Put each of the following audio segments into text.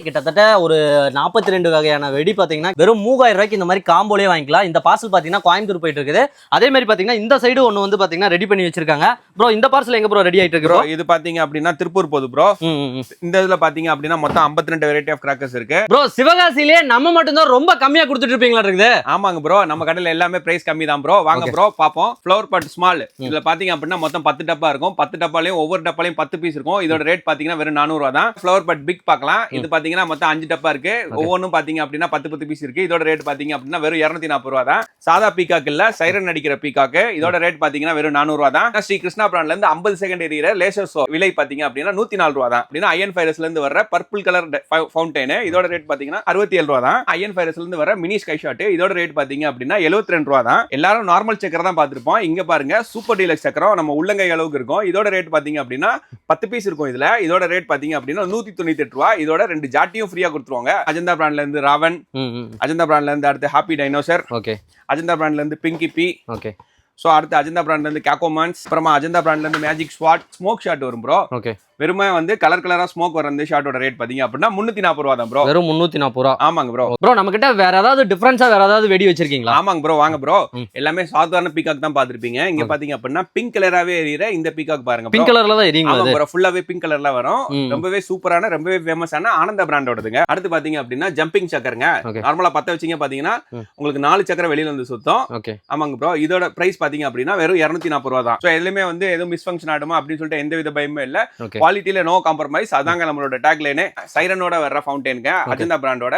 கிட்டத்தட்ட ஒரு 42 வகையான வெடி பாத்தீங்கன்னா வெறும் 3000 ரூபாய்க்கு இந்த மாதிரி காம்போலயே வாங்கிக்கலாம். இந்த பார்சல் பாத்தீங்கன்னா கோயம்புத்தூர் போயிட்டு இருக்குது. அதே மாதிரி பாத்தீங்கன்னா இந்த சைடு ஒன்னு வந்து பாத்தீங்கன்னா ரெடி பண்ணி வச்சிருக்காங்க. ப்ரோ இந்த பார்சல் எங்க ப்ரோ ரெடி ஆயிட்டு இருக்கு? ப்ரோ இது பாத்தீங்க அப்படின்னா திருப்பூர் போகுது ப்ரோ. இந்த இதுல பாத்தீங்க அப்படின்னா மொத்தம் 52 வெரைட்டி ஆஃப் கிராக்கர்ஸ் இருக்கு. ப்ரோ சிவகாசியிலே நம்ம மட்டும் தான் ரொம்ப கம்மியா கொடுத்துட்டு இருப்பீங்களா இருக்குது? ஆமாங்க ப்ரோ, நம்ம கடையில எல்லாமே பிரைஸ் கம்மி தான் ப்ரோ. வாங்க ப்ரோ பாப்போம். ஃப்ளவர் பாட் ஸ்மால் இதுல பாத்தீங்க அப்படின்னா மொத்தம் 10 டப்பா இருக்கும். 10 டப்பாலையும் ஒவ்வொரு டப்பாலையும் 10 பீஸ் இருக்கும். இதோட ரேட் பாத்தீங்கன்னா வெறும் 400 ரூபாய் தான். ஃப்ளவர் பாட் பிக் பார்க்கலாம். இது பாத்தீங்கன்னா மொத்தம் 5 டப்பா இருக்கு. ஒவ்வொன்றும் பாத்தீங்க அப்படின்னா 10 பீஸ் இருக்கு. இதோட ரேட் பாத்தீங்க அப்படின்னா வெறும் 240 ரூபாய் தான். சாதா பீகாக் இல்ல, சைரன் அடிக்கிற பீகாக். இதோட ரேட் பாத்தீங்கன்னா வெறும் 400 ரூபாய் தான். ஸ்ரீ கிருஷ்ணா பிராண்ட்ல இருந்து 50 செகண்ட் எரியற லேசர் ஷோ விலை பாத்தீங்க அப்படின்னா 104 ரூபாய் தான். அப்படின்னா அயன் ஃபைரஸ்ல இருந்து வர பர்பிள் கலர் ஃபவுண்டைன் இதோட ரேட் பாத்தீங்கன்னா 67 ரூபாய் தான். அயன் ஃபைரஸ்ல இருந்து வர மினி ஸ்கை ஷாட் இதோட ரேட் பாத்தீங்க அப்படின்னா 72 ரூபாய் தான். எல்லாரும் நார்மல் சக்கரம் தான் பாத்துருப்போம். இங்க பாருங்க சூப்பர் டீலக்ஸ் சக்கரம் நம்ம உள்ளங்கை அளவுக்கு இருக்கும். இதோட ரேட் பாத்தீங்க அப்படின்னா 10 பீஸ் இருக்கும். இதுல இதோட ரேட் பாத்தீங்க அப்படின்னா 198 ரூபாய். இதோட 2 ஜாட்டியும் ஃப்ரீயா கொடுத்துருவாங்க. அஜந்தா பிராண்ட்ல இருந்து ராவன், அஜந்தா பிராண்ட்ல இருந்து அடுத்து ஹாப்பி டைனோசர், அஜந்தா பிராண்ட்ல இருந்து பிங்கி பி, சோ அடுத்து அஜந்தா பிராண்ட்ல இருந்து கேக்கோமான்ஸ், அப்புறமா அஜந்தா பிராண்ட்ல இருந்து மேஜிக் ஸ்வாட் ஸ்மோக் ஷாட் வரும் ப்ரோ. வெறுமே வந்து கலர் கலரா ஸ்மோக் வர இந்த ஷாட்டோட ரேட் பாத்தீங்க அப்படின்னா 340 ரூபாய் தான் ப்ரோ. வெறும் 340 ரூபாய். ஆமாங்க ப்ரோ. ப்ரோ நம்ம கிட்ட வேற ஏதாவது டிஃபரன்ஸா வேற ஏதாவது வெடி வச்சிருக்கீங்களா? ஆமாங்க ப்ரோ, வாங்க ப்ரோ. எல்லாமே சாதாரண பீகாக் தான் பாத்துருப்பீங்க. இங்க பாத்தீங்க அப்படின்னா பிங்க் கலராவே எரியற இந்த பீகாக் பாருங்க. பிங்க் கலர்ல தான் எரியுங்க. ஆமா ப்ரோ, ஃபுல்லாவே பிங்க் கலர்ல வரும். ரொம்பவே சூப்பரான ரொம்பவே ஃபேமஸான ஆனந்தா பிராண்டோடதுங்க. அடுத்து பாத்தீங்க அப்படின்னா ஜம்பிங் சக்கரங்க. நார்மலா பத்த வச்சீங்க பாத்தீங்கன்னா உங்களுக்கு 4 சக்கரம் வெளியில வந்து சுத்தம். ஆமாங்க ப்ரோ. இதோட பிரைஸ் பாத்தீங்க அப்படின்னா வெறும் 240 ரூபாய் தான். சோ எதுலயுமே வந்து எதுவும் மிஸ் ஃபங்க்ஷன் ஆடுமா அப்படின்னு சொல்லிட்டு எந்த வித பயமும் இல்ல. குவாலிட்டில நோ காம்ப்ரமைஸ். அதாங்க நம்மளோட டேக்லைனே. சைரனோட வர்ற ஃபவுண்டைனுங்க, அஜந்தா பிராண்டோட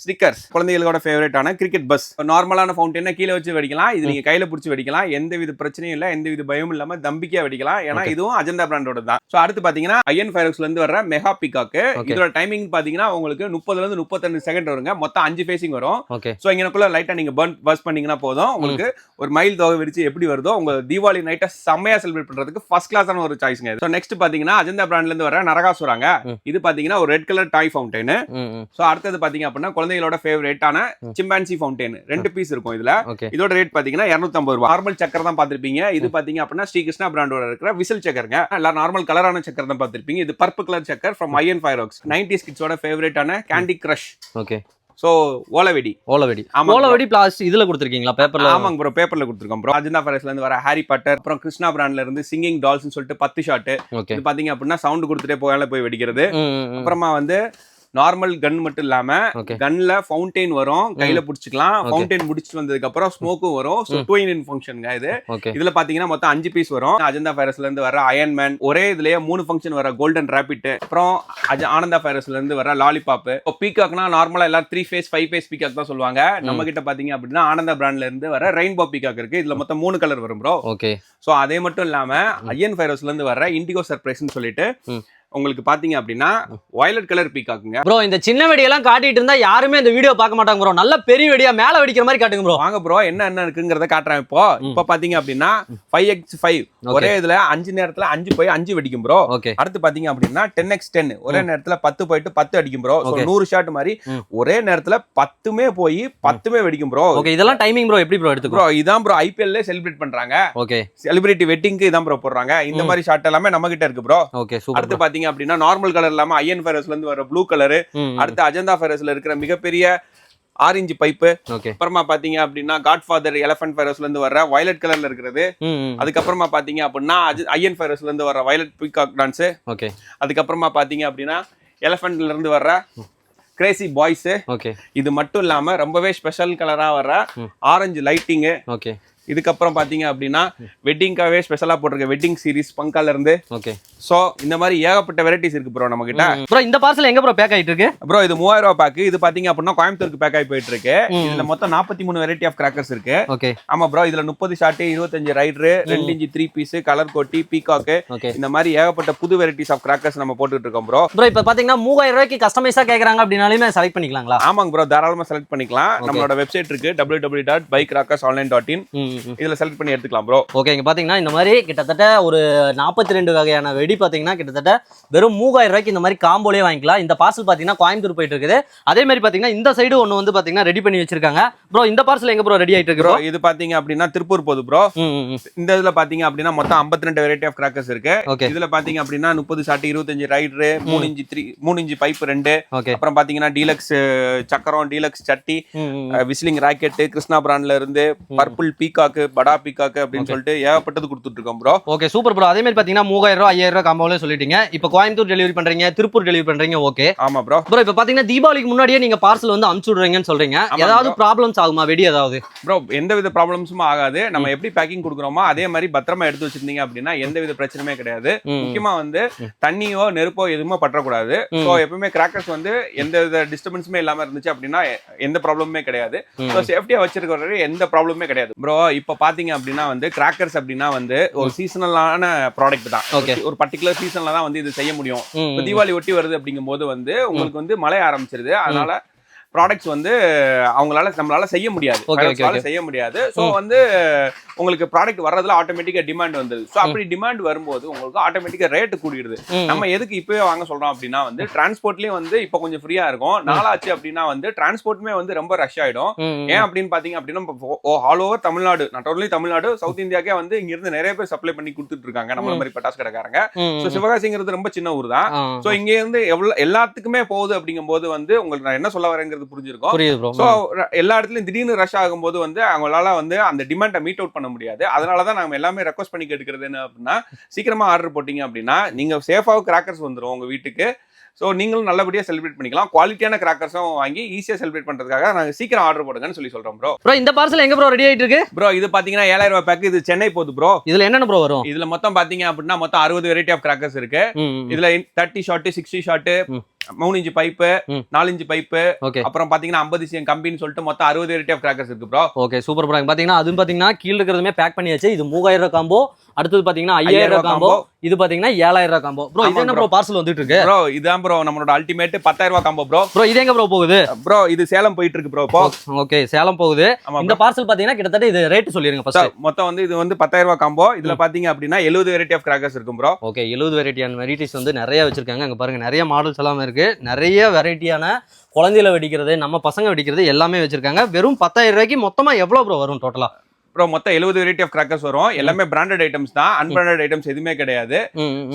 ஸ்டிக்கர்ஸ். குழந்தைகளோட ஃபேவரட்டான கிரிக்கெட் பஸ். நார்மலான ஃபவுண்டைனை கீழே வச்சு வெடிக்கலாம். இது நீங்க கையில பிடிச்சி வெடிக்கலாம். எந்த வித பிரச்சனையும் இல்ல, எந்த வித பயமும் இல்லாம தம்பிக்கையா வெடிக்கலாம். ஏன்னா இதுவும் அஜந்தா பிராண்டோட தான். சோ அடுத்து பாத்தீங்கன்னா அயன் ஃபைரக்ஸ்ல இருந்து வர்ற மெகா பீகாக். இதோட டைமிங் பாத்தீங்கன்னா உங்களுக்கு 30ல இருந்து 32 செகண்ட் வருங்க. மொத்தம் 5 ஃபேசிங் வரும். சோ இங்கனக்குள்ள லைட்டா நீங்க பர்ஸ் பண்ணீங்கன்னா போதும். உங்களுக்கு ஒரு மைல் தொகை வெடிச்சு எப்படி வருதோ உங்க தீபாவளி நைட்டை செம்மையா செலிப்ரேட் பண்றதுக்கு ஃபர்ஸ்ட் கிளாஸான ஒரு சாய்ஸ்ங்க. சோ நெக்ஸ்ட் பாத்தீங்கன்னா அஜந்தா பிராண்ட்ல இருந்து வர நரகாசுராங்க. இது பாத்தீங்கன்னா ஒரு ரெட் கலர் டாய் ஃபவுண்டைன். சோ அடுத்து பாத்தீங்க அப்படின்னா குழந்தைகளோட ஃபேவரட்டான சிம்பான்சி ஃபவுண்டைன் 2 பீஸ் இருக்கும் இதுல. இதோட ரேட் பாத்தீங்கன்னா 250 ரூபாய். நார்மல் சக்கரம் தான் பாத்திருப்பீங்க. இது பாத்தீங்க அப்படின்னா ஸ்ரீ கிருஷ்ணா பிராண்டோட இருக்கிற விசில் சக்கரங்க. எல்லாரும் நார்மல் கலரான சக்கரம் தான் பாத்திருப்பீங்க. இது பர்பிள் கலர் சக்கர் ஃப்ரம் அயன் ஃபைரோக்ஸ். 90s கிட்ஸோட ஃபேவரட்டான கேண்டி கிரஷ். சோ ஓலவெடி பிளாஸ்டிக் இதுல கொடுத்திருக்கீங்களா? பேப்பர்ல? ஆமாங்க ப்ரோ, பேப்பர்ல கொடுத்திருக்கோம் ப்ரோ. அஜந்தா ஃபைரஸ்ல இருந்து வர ஹாரி பாட்டர், அப்புறம் கிருஷ்ணா பிராண்ட்ல இருந்து சிங்கிங் டால்ஸ்னு சொல்லிட்டு 10 ஷாட். இது பாத்தீங்க அப்படின்னா சவுண்ட் கொடுத்துட்டே போய் வெடிக்கிறது. அப்புறமா வந்து நார்மல் கன் மட்டும் இல்லாம கன்ல ஃபவுண்டைன் வரும், கையில புடிச்சுக்கலாம். ஃபவுண்டைன் முடிச்சிட்டு வந்ததுக்கு அப்புறம் ஸ்மோக்கும் வரும். சோ 2-in-1 ஃபங்க்ஷன்ங்க இது. இதுல பாத்தீங்கன்னா மொத்தம் 5 பீஸ் வரும். அஜந்தா ஃபைரஸ்ல இருந்து வர அயன் மேன், ஒரே இதுலயே 3 ஃபங்க்ஷன் வர கோல்டன் ராபிட், அப்புறம் ஆனந்தா ஃபைரஸ்ல இருந்து வர லாலிபாப். பீகாக்னா நார்மலா எல்லாரும் 3 ஃபேஸ் 5 ஃபேஸ் பீகாக் தான் சொல்லுவாங்க. நம்ம கிட்ட பாத்தீங்க அப்படின்னா ஆனந்தா பிராண்ட்ல இருந்து வர ரெயின்போ பீகாக் இருக்கு. இதுல மொத்தம் 3 கலர் வரும் ப்ரோ. சோ அதே மட்டும் இல்லாம அயன் ஃபைரஸ்ல இருந்து வர இண்டிகோ சர்ப்ரைஸ்னு சொல்லிட்டு உங்களுக்கு பாத்தீங்க அப்படின்னா வயலட் கலர் பீகாக்குங்க. ப்ரோ இந்த சின்ன வெடியெல்லாம் காட்டிட்டு இருந்தா யாருமே இந்த வீடியோ பார்க்க மாட்டாங்க ப்ரோ. நல்ல பெரிய வெடியா மேல வெடிக்கிற மாதிரி காட்டுங்க ப்ரோ. வாங்க ப்ரோ, என்ன இருக்குங்கறத காட்டுறேன். இப்போ பாத்தீங்க அப்படின்னா 5x5 ஒரே இதுல 5 நேரத்துல 5 போய் 5 வெடிக்கும் ப்ரோ. அடுத்து பாத்தீங்க அப்படின்னா 10x10 ஒரே நேரத்துல 10 போயிட்டு 10 அடிக்கும் ப்ரோ. 100 ஷாட் மாதிரி ஒரே நேரத்துல 10மே போய் 10மே வெடிக்கும் ப்ரோ. இதெல்லாம் டைமிங் ப்ரோ எப்படி ப்ரோ எடுத்துக்கோ? ப்ரோ இதான் ப்ரோ ஐபிஎல்ல செலிப்ரேட் பண்றாங்க. செலிபிரிட்டி வெட்டிங்க்கு இதான் ப்ரோ போடுறாங்க. இந்த மாதிரி ஷாட் எல்லாமே நம்ம கிட்ட இருக்கு ப்ரோ. அடுத்து பாத்தீங்க அப்படின்னா நார்மல் கலர் இல்லாம அயன் ஃபைரஸ்ல இருந்து வர ப்ளூ கலர். அடுத்து அஜந்தா ஃபைரஸ்ல இருக்கிற மிகப்பெரிய ஆரஞ்சு பைப்பு. அப்புறமா பாத்தீங்க அப்படின்னா காட்ஃபாதர் எலிஃபன்ட் ஃபைரஸ்ல இருந்து வர வயலட் கலர்ல இருக்கிறது. அதுக்கப்புறமா பாத்தீங்க அப்படின்னா அயன் ஃபைரஸ்ல இருந்து வர வயலட் பீகாக் டான்ஸ். அதுக்கப்புறமா பாத்தீங்க அப்படின்னா எலிஃபன்ட்ல இருந்து வர கிரேசி பாய்ஸ். இது மட்டும் இல்லாம ரொம்பவே ஸ்பெஷல் கலரா வர ஆரஞ்சு லைட்டிங். இதுக்கப்புறம் பாத்தீங்க அப்படின்னா வெட்டிங்காவே ஸ்பெஷலா போட்டிருக்க வெட்டிங் சீரிஸ் பங்கால இருந்து. சோ இந்த மாதிரி ஏகப்பட்ட வெரைட்டிஸ் இருக்கு ப்ரோ நம்ம கிட்ட. ப்ரோ இந்த பார்சல் எங்க ப்ரோ பேக் ஆயிட்டு இருக்கு? ப்ரோ இது 3000 ரூபாய் பேக். இது பாத்தீங்க அப்படின்னா கோயம்புத்தூருக்கு பேக் ஆகி போயிட்டு இருக்கு. இதுல மொத்தம் 43 வெரைட்டி ஆஃப் கிராக்கர்ஸ் இருக்கு. ஆமா ப்ரோ, இதுல 30 shot, 25 rider, 2 inch 3 piece, colour கோட்டி, பீகாக், இந்த மாதிரி ஏகப்பட்ட புது வெரைட்டிஸ் ஆஃப் கிராக்கர்ஸ் நம்ம போட்டுட்டு இருக்கோம் ப்ரோ. ப்ரோ இப்போ பாத்தீங்கன்னா 3000 ரூபாய்க்கு கஸ்டமைஸா கேக்குறாங்க அப்படினாலுமே செலக்ட் பண்ணிக்கலாங்களா? ஆமாங்க ப்ரோ, தாராளமா செலக்ட் பண்ணிக்கலாம். நம்மளோட வெப்சைட் இருக்கு www.buycrackersonline.in. இதுல செலக்ட் பண்ணி எடுத்துக்கலாம் ப்ரோ. ஓகே, இங்க பாத்தீங்கன்னா இந்த மாதிரி கிட்டத்தட்ட ஒரு 42 வகையான வெடி பாத்தீங்கன்னா கிட்டத்தட்ட வெறும் 3000 ரூபாய்க்கு இந்த மாதிரி காம்போலயே வாங்கிக்கலாம். இந்த பார்சல் பாத்தீங்கன்னா கோயம்புத்தூர் போயிட்டு இருக்குது. அதே மாதிரி பாத்தீங்கன்னா இந்த சைடு ஒன்னு வந்து பாத்தீங்கன்னா ரெடி பண்ணி வச்சிருக்காங்க. ப்ரோ இந்த பார்சல் எங்க ப்ரோ ரெடி ஆயிட்டு இருக்கு? ப்ரோ இது பாத்தீங்க அப்படின்னா திருப்பூர் போகுது ப்ரோ. இந்த இதுல பாத்தீங்க அப்படின்னா மொத்தம் 52 வெரைட்டி ஆஃப் கிராக்கர்ஸ் இருக்கு. இதுல பாத்தீங்க அப்படின்னா 30 சாட்டி 25 ரைடர் 3 இன்ச் பைப் 2, அப்புறம் பாத்தீங்கன்னா டீலக்ஸ் சக்கரம், டீலக்ஸ் சட்டி, விஸ்லிங் ராக்கெட், கிருஷ்ணா பிராண்ட்ல இருந்து பர்பிள் பீகாக், படா பீகாக் அப்படின்னு சொல்லிட்டு ஏகப்பட்டது கொடுத்துட்டு இருக்கோம் ப்ரோ. Okay super bro. அதே மாதிரி பாத்தீங்கன்னா 3000 ரூபாய் 5000 ரூபாய் காம்போல சொல்லிட்டீங்க. இப்போ கோயம்புத்தூர் டெலிவரி பண்றீங்க, திருப்பூர் டெலிவரி பண்றீங்க. ஓகே ஆமா ப்ரோ. ப்ரோ இப்போ பாத்தீங்கன்னா தீபாவளிக்கு முன்னாடியே நீங்க பார்சல் வந்து அனுப்பிச்சு விடுறீங்கன்னு சொல்றீங்க. ஏதாவது ப்ராப்ளம்ஸ் ஆகுமா வெடி ஏதாவது? ப்ரோ எந்தவித ப்ராப்ளம்ஸும் ஆகாது. நம்ம எப்படி பேக்கிங் கொடுக்குறோமோ அதே மாதிரி பத்திரமா எடுத்து வச்சிருந்தீங்க அப்படின்னா எந்தவித பிரச்சனையுமே கிடையாது. முக்கியமா வந்து தண்ணியோ நெருப்போ எதுவுமே பற்றக்கூடாது. ஸோ எப்பவுமே கிராக்கர்ஸ் வந்து எந்த டிஸ்டர்பன்ஸுமே இல்லாம இருந்துச்சு அப்படின்னா எந்த ப்ராப்ளமுமே கிடையாது. ஸோ சேஃப்டியா வச்சிருக்கிற எந்த ப்ராப்ளமே கிடையாது ப்ரோ. இப்போ பாத்தீங்க அப்படின்னா வந்து கிராக்கர்ஸ் அப்படின்னா வந்து ஒரு சீசனலான ப்ராடக்ட் தான். ஒரு பர்டிகுலர் சீசன்ல தான் வந்து இது செய்ய முடியும். இப்போ தீபாவளி ஒட்டி வருது அப்படிங்கும் போது வந்து உங்களுக்கு வந்து மழை ஆரம்பிச்சிருது. அதனால ப்ராடக்ட்ஸ் வந்து நம்மளால செய்ய முடியாது. ஸோ வந்து உங்களுக்கு ப்ராடக்ட் வர்றதுல ஆட்டோமேட்டிக்கா டிமாண்ட் வந்துருது. ஸோ அப்படி டிமாண்ட் வரும்போது உங்களுக்கு ஆட்டோமேட்டிக்கா ரேட் கூடிடுது. நம்ம எதுக்கு இப்பவே வாங்க சொல்றோம் அப்படின்னா வந்து டிரான்ஸ்போர்ட்லயும் வந்து இப்போ கொஞ்சம் ஃப்ரீயா இருக்கும். நாளாச்சு அப்படின்னா வந்து டிரான்ஸ்போர்ட்டுமே வந்து ரொம்ப ரஷ் ஆயிடும். ஏன் அப்படின்னு பாத்தீங்க அப்படின்னா all over Tamil Nadu, not only Tamil Nadu, south இந்தியாக்கே வந்து இங்க இருந்து நிறைய பேர் சப்ளை பண்ணி கொடுத்துட்டு இருக்காங்க நம்மள மாதிரி பட்டாசு கடைக்காரங்க. ஸோ சிவகாசிங்கிறது ரொம்ப சின்ன ஊர் தான். ஸோ இங்க இருந்து எல்லாத்துக்குமே போகுது அப்படிங்கும் போது வந்து உங்களுக்கு நான் என்ன சொல்ல வரேங்கிறது புரிஞ்சிருக்கும். சோ எல்லா இடத்துலயும் திடீர்னு ரஷ் ஆகும்போது வந்து அவங்களால வந்து அந்த டிமாண்டை மீட் அவுட் பண்ண முடியாது. அதனாலதான் நாம எல்லாமே ரெக்வஸ்ட் பண்ணி கேட்டுக்கிறது என்ன அப்படின்னா சீக்கிரமா ஆர்டர் போட்டீங்க அப்படின்னா நீங்க சேஃபாக கிராக்கர்ஸ் வந்துரும் உங்க வீட்டுக்கு. சோ நீங்களும் நல்லபடியா செலிப்ரேட் பண்ணிக்கலாம். குவாலிட்டியான கிராக்கர்ஸும் வாங்கி ஈஸியா செலிப்ரேட் பண்றதுக்காக நாங்க சீக்கிரம் ஆர்டர் போடுங்கன்னு சொல்றோம் ப்ரோ. ப்ரோ இந்த பார்சல் எங்க ப்ரோ ரெடி ஆயிட்டு இருக்கு? ப்ரோ இது பாத்தீங்கன்னா 7000 ரூபாய் பேக். இது சென்னை போகுது ப்ரோ. இதுல என்னென்ன ப்ரோ வரும்? இதுல மொத்தம் பாத்தீங்க அப்படின்னா மொத்தம் 60 வெரைட்டி ஆஃப் கிராக்கர்ஸ் இருக்கு. இதுல 30 shot, 60 shot, 3 inch pipe, 4 inch pipe, அப்புறம் பாத்தீங்கன்னா 50 cm கம்பின்னு சொல்லிட்டு மொத்தம் 60 வெரைட்டி ஆஃப் கிராக்கர்ஸ் இருக்கு ப்ரோ. Okay super bro. பாத்தீங்கன்னா அதுவும் பாத்தீங்கன்னா கீழ இருக்கிறதுமே பேக் பண்ணியாச்சு. இது 3000 ரூபாய் காம்போ, அடுத்தது பாத்தீங்கன்னா 5000 ரூபாய் காம்போ, இது பாத்தீங்கன்னா 7000 ரூபாய் காம்போ. ப்ரோ இது என்ன ப்ரோ பார்சல் வந்துட்டு இருக்கு? ப்ரோ இதான் ப்ரோ நம்மளோட அல்டிமேட் 10000 ரூபாய் காம்போ ப்ரோ. ப்ரோ இது எங்க ப்ரோ போகுது? ப்ரோ இது சேலம் போயிட்டு இருக்கு ப்ரோ இப்போ. ஓகே சேலம் போகுது. இந்த பார்சல் பாத்தீங்கன்னா கிட்டத்தட்ட இது ரேட் சொல்லிருங்க ஃபர்ஸ்ட். மொத்தம் வந்து இது வந்து 10000 ரூபாய் காம்போ. இதுல பாத்தீங்க அப்படின்னா 70 வெரைட்டி ஆஃப் கிராக்கர்ஸ் இருக்கும் ப்ரோ. ஓகே 70 வெரைட்டியான வெரைட்டிஸ் வந்து நிறைய வச்சிருக்காங்க. அங்க பாருங்க நிறைய மாடல்ஸ் எல்லாம் இருக்கு. நிறைய வெரைட்டியான குழந்தையில வெடிக்கிறது, நம்ம பசங்க வெடிக்கிறது எல்லாமே வச்சிருக்காங்க. வெறும் 10000 ரூபாய்க்கு மொத்தமா எவ்வளவு ப்ரோ வரும் டோட்டலா? ப்ரோ மொத்தம் 70 வெரைட்டி ஆஃப் கிராக்கர்ஸ் வரும். எல்லாமே பிராண்டட் ஐட்டம்ஸ் தான். அன்பிராண்டட் ஐட்டம்ஸ் எதுவுமே கிடையாது.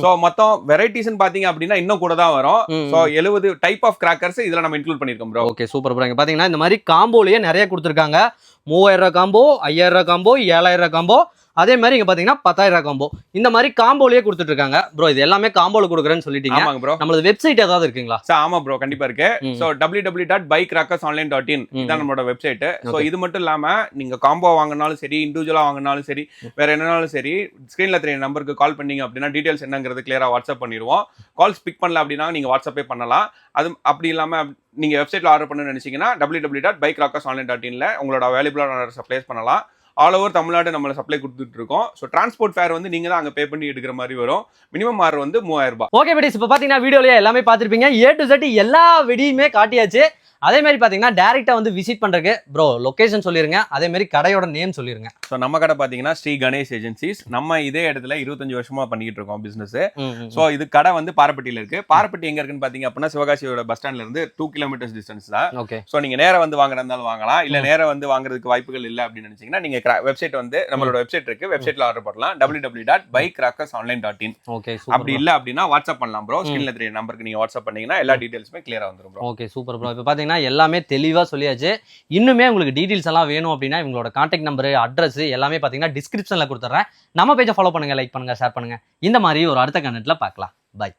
சோ மொத்தம் வெரைட்டிஸ் பாத்தீங்க அப்படின்னா இன்னும் கூட தான் வரும். சோ 70 டைப் ஆஃப் கிராக்கர்ஸ் இதுல நம்ம இன்க்ளூட் பண்ணிருக்கோம் ப்ரோ. Okay super bro. இங்க பாத்தீங்கன்னா இந்த மாதிரி காம்போலயே நிறைய கொடுத்துருக்காங்க. 3000 ரூபாய் காம்போ, 5000 ரூபாய் காம்போ, 7000 ரூபாய் காம்போ, அதே மாதிரி இங்க பாத்தீங்கன்னா 10000 ரூபாய் காம்போ. இந்த மாதிரி காம்போலயே கொடுத்துட்டு இருக்காங்க. ப்ரோ இது எல்லாமே காம்போல கொடுக்குறேன்னு சொல்லிட்டீங்க. ஆமாங்க ப்ரோ. நம்மளோட வெப்சைட் ஏதாவது இருக்குங்களா? ஆமா ப்ரோ கண்டிப்பா இருக்கு. சோ www.buycrackersonline.in இதான் நம்மளோட வெப்சைட். சோ இது மட்டும் இல்லாம நீங்க காம்போ வாங்கினாலும் சரி, இண்டிவிஜுவலா வாங்கினாலும் சரி, வேற என்னனாலும் சரி, ஸ்கிரீன்ல தெரிய நம்பருக்கு கால் பண்ணீங்க அப்படின்னா டீடைல்ஸ் என்னங்கிறது கிளியரா வாட்ஸ்அப் பண்ணிடுவோம். கால்ஸ் பிக் பண்ணல அப்படின்னா நீங்க வாட்ஸ்அப்பே பண்ணலாம். அது அப்படி இல்லாம நீங்க வெப்சைட்ல ஆர்டர் பண்ணணும்னு நினைச்சீங்கன்னா www.buycrackersonline.in உங்களோட அவைலபிளான ஆர்டர்ஸ் பிளேஸ் பண்ணலாம். ஆல் ஓவர் தமிழ்நாடு நம்மள சப்ளை கொடுத்துட்டு இருக்கோம். ஸோ டிரான்ஸ்போர்ட் ஃபேர் வந்து நீங்க தான் அங்க பே பண்ணி எடுக்கிற மாதிரி வரும். மினிமம் ஆர்டர் வந்து 3000 ரூபாய். ஓகே வெடிஸ், இப்போ பாத்தீங்கன்னா வீடியோலயே எல்லாமே பார்த்திருப்பீங்க. A to Z எல்லா வெடியுமே காட்டியாச்சு. அதே மாதிரி பாத்தீங்கன்னா டைரக்டா வந்து விசிட் பண்றதுக்கு ப்ரோ லொகேஷன் சொல்லிருங்க. அதே மாதிரி கடையோட நேம் சொல்லிருங்க. ஸோ நம்ம கடை பாத்தீங்கன்னா ஸ்ரீ கணேஷ் ஏஜென்சிஸ். நம்ம இதே இடத்துல 25 வருஷமா பண்ணிட்டு இருக்கோம் பிசினஸ். ஸோ இது கடை வந்து பாரப்பட்டியில இருக்கு. பாரப்பட்டி எங்க இருக்குன்னு பாத்தீங்க அப்படின்னா சிவகாசியோட பஸ் ஸ்டாண்ட்ல இருந்து 2 கிலோமீட்டர்ஸ் டிஸ்டன்ஸ் தான். ஓகே. ஸோ நீங்க நேரா வந்து வாங்குறதாலும் வாங்கலாம், இல்ல நேரா வந்து வாங்குறதுக்கு வாய்ப்புகள் இல்லை அப்படின்னு நினைச்சீங்கன்னா நீங்க வெப்சைட் வந்து நம்மளோட வெப்சைட் இருக்கு, வெப்சைட்ல ஆர்டர் பண்ணலாம். www.buycrackersonline.in. ஓகே அப்படி இல்ல அப்படின்னா வாட்ஸ்அப் பண்ணலாம் ப்ரோ. ஸ்கிரீன்ல தெரிய நம்பருக்கு நீங்க வாட்ஸ்அப் பண்ணீங்கன்னா எல்லா டீடைல்ஸுமே கிளியரா வந்துரும் ப்ரோ. Okay super bro. இப்போ பாத்தீங்கன்னா எல்லாமே தெளிவா சொல்லியாச்சு. இன்னுமே உங்களுக்கு டீடைல்ஸ் எல்லாம் வேணும் அப்படின்னா இவங்களோட கான்டாக்ட் நம்பர், அட்ரஸ் எல்லாமே பாத்தீங்கன்னா டிஸ்கிரிப்ஷன்ல கொடுத்துறேன். நம்ம பேஜை ஃபாலோ பண்ணுங்க, லைக் பண்ணுங்க, ஷேர் பண்ணுங்க. இந்த மாதிரி ஒரு அடுத்த கண்டென்ட்ல பார்க்கலாம். பை.